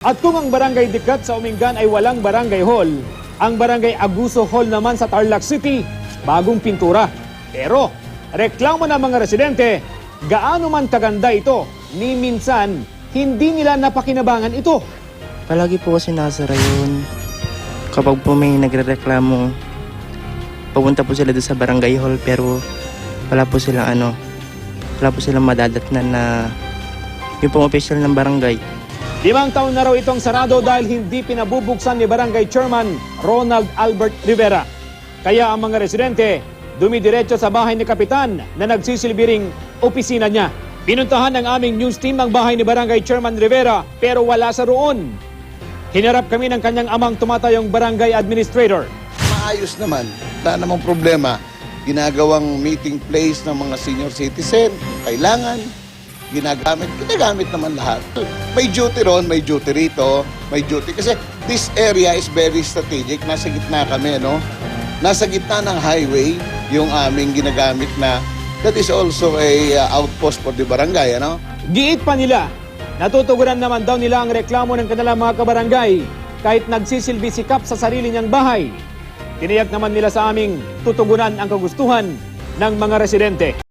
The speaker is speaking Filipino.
At kung ang Barangay Diklat sa Umingan ay walang barangay hall, ang Barangay Aguso Hall naman sa Tarlac City, bagong pintura. Pero, reklamo ng mga residente, gaano man kaganda ito, ni minsan, hindi nila napakinabangan ito. Palagi po kasi nasara yun. Kapag po may nagrereklamo, pupunta po sila doon sa barangay hall pero wala po silang madadatnan na yung pong official ng barangay. 5 taon na raw itong sarado dahil hindi pinabubuksan ni Barangay Chairman Ronald Albert Rivera. Kaya ang mga residente dumidiretso sa bahay ni Kapitan na nagsisilbi ring opisina niya. Pinuntahan ng aming news team ang bahay ni Barangay Chairman Rivera pero wala sa roon. Hinarap kami ng kanyang amang tumatayong barangay administrator. Maayos naman, wala namang problema. Ginagawang meeting place ng mga senior citizen, kailangan, ginagamit naman lahat. May duty ron, may duty rito, may duty. Kasi this area is very strategic, nasa gitna kami, no? Nasa gitna ng highway, yung aming ginagamit na, that is also a outpost for the barangay, ano? Giit pa nila, natutugunan naman daw nila ang reklamo ng kanilang mga kabarangay kahit nagsisilbi si Kap sa sarili niyang bahay. Tiniyak naman nila sa aming tutugunan ang kagustuhan ng mga residente.